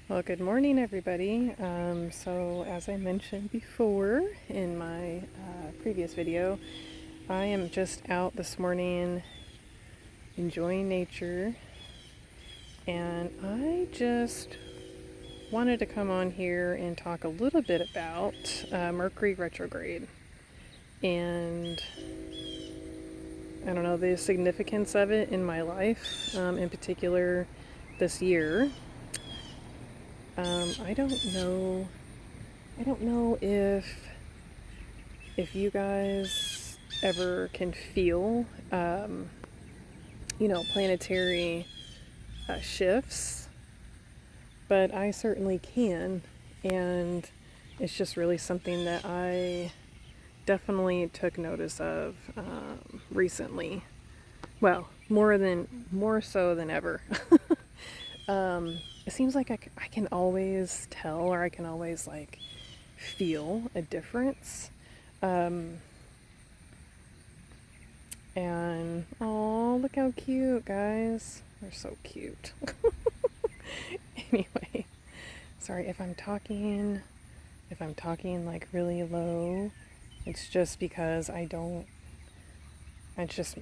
Well, good morning, everybody. So, as I mentioned before in my previous video, I am just out this morning enjoying nature, and I just wanted to come on here and talk a little bit about Mercury retrograde and I don't know the significance of it in my life, in particular this year. I don't know. I don't know if you guys ever can feel, planetary shifts, but I certainly can, and it's just really something that I definitely took notice of recently. Well, more so than ever. It seems like I can always tell, or I can always feel a difference. Um, and oh, look how cute, guys! They're so cute. Anyway, sorry if I'm talking. If I'm talking like really low, it's just because I don't. It's just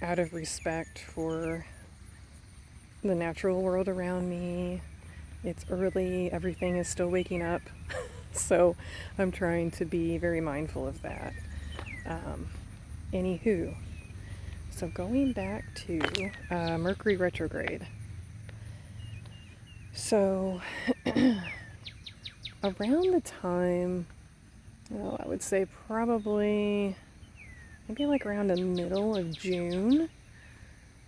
out of respect for the natural world around me. It's early, everything is still waking up, so I'm trying to be very mindful of that. Anywho, so going back to Mercury retrograde. So around the time, I would say probably maybe like around the middle of June,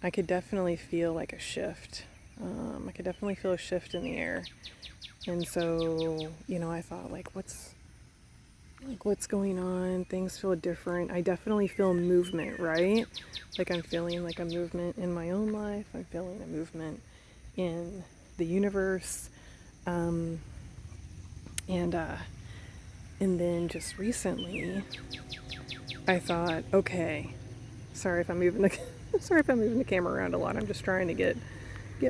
I could definitely feel like a shift. I could definitely feel a shift in the air. And so, I thought what's going on? Things feel different. I definitely feel movement, right? Like I'm feeling like a movement in my own life. I'm feeling a movement in the universe. And then just recently, I thought, okay, sorry if I'm moving the sorry if I'm moving the camera around a lot. I'm just trying to get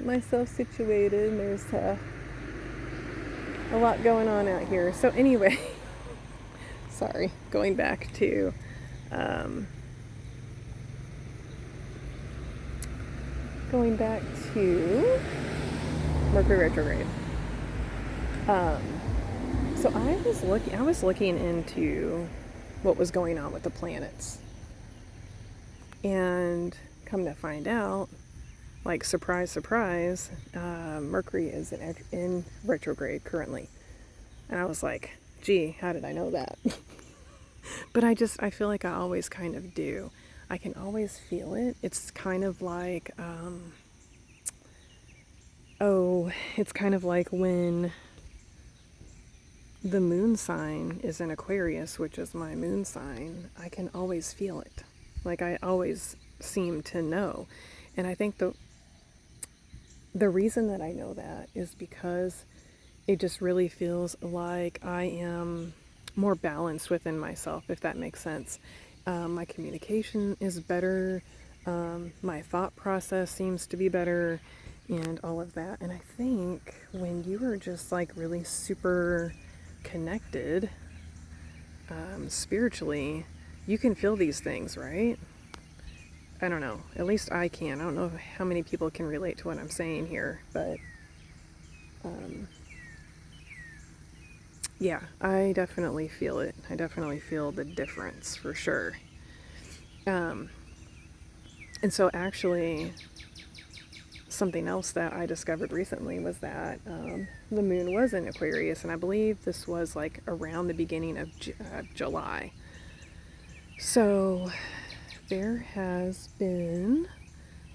myself situated. There's a lot going on out here. So anyway, sorry, going back to Mercury retrograde. So I was looking into what was going on with the planets, and come to find out, like surprise, surprise, Mercury is in retrograde currently, and I was like, gee, how did I know that? But I feel like I always kind of do. I can always feel it. It's kind of like, it's kind of like when the moon sign is in Aquarius, which is my moon sign. I can always feel it. Like I always seem to know. And I think the reason that I know that is because it just really feels like I am more balanced within myself, if that makes sense. My communication is better. My thought process seems to be better, and all of that. And I think when you are just like really super connected spiritually, you can feel these things, right? I don't know. At least I can. I don't know how many people can relate to what I'm saying here, but yeah, I definitely feel it. I definitely feel the difference for sure. And so actually, something else that I discovered recently was that the moon was in Aquarius, and I believe this was like around the beginning of July. So there has been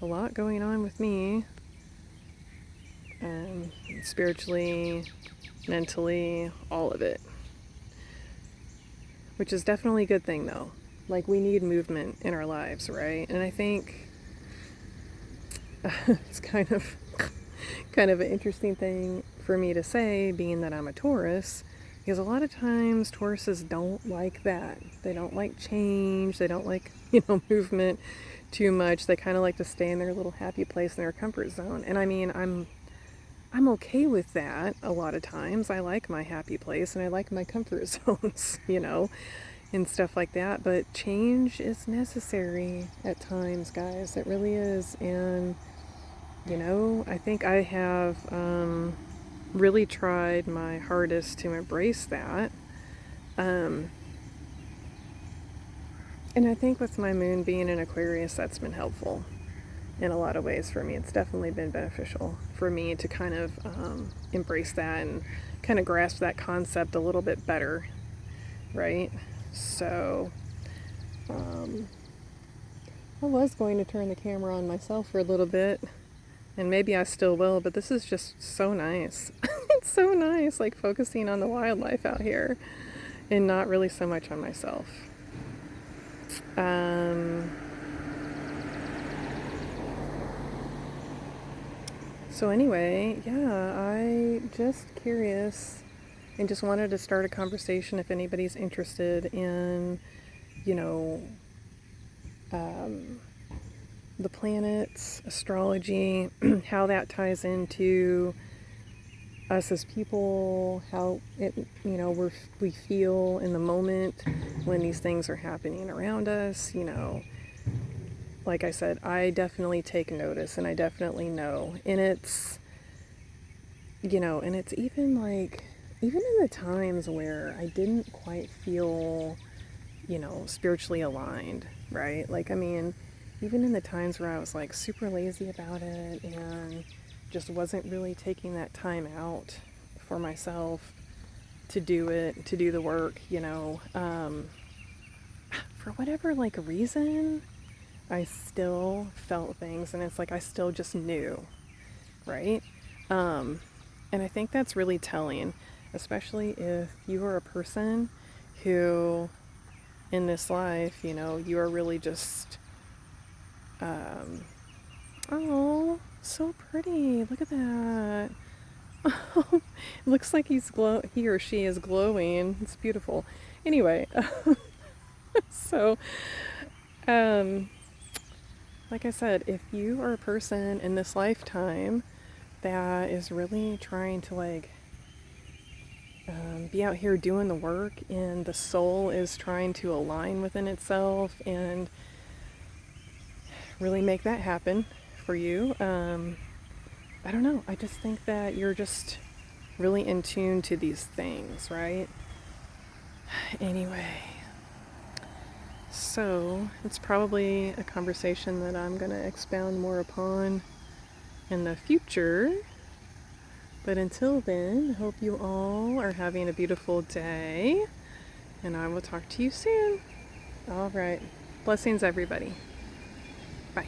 a lot going on with me, and spiritually, mentally, all of it. Which is definitely a good thing though. Like we need movement in our lives, right? And I think it's kind of an interesting thing for me to say, being that I'm a Taurus, because a lot of times Tauruses don't like that. They don't like change. They don't like, movement too much. They kind of like to stay in their little happy place in their comfort zone. And I mean, I'm okay with that a lot of times. I like my happy place and I like my comfort zones, and stuff like that. But change is necessary at times, guys. It really is. And, I think I have really tried my hardest to embrace that. Um, and I think with my moon being in Aquarius, that's been helpful in a lot of ways for me. It's definitely been beneficial for me to kind of embrace that and kind of grasp that concept a little bit better, right? So, I was going to turn the camera on myself for a little bit, and maybe I still will, but this is just so nice. It's so nice, like focusing on the wildlife out here and not really so much on myself. So anyway, yeah, I just curious and just wanted to start a conversation if anybody's interested in, you know, the planets, astrology, how that ties into us as people, how it, we feel in the moment when these things are happening around us. Like I said, I definitely take notice and I definitely know. And it's even like, even in the times where I didn't quite feel, spiritually aligned, right? Like, I mean, even in the times where I was like super lazy about it and just wasn't really taking that time out for myself to do it, to do the work, for whatever like reason, I still felt things, and it's like I still just knew, right? And I think that's really telling, especially if you are a person who, in this life, you are really just, oh, so pretty. Look at that. It looks like he or she is glowing. It's beautiful. Anyway, so, um, like I said, if you are a person in this lifetime that is really trying to be out here doing the work, and the soul is trying to align within itself and really make that happen for you, I don't know. I just think that you're just really in tune to these things, right? Anyway, so it's probably a conversation that I'm going to expound more upon in the future. But until then, hope you all are having a beautiful day, and I will talk to you soon. All right. Blessings, everybody. Bye.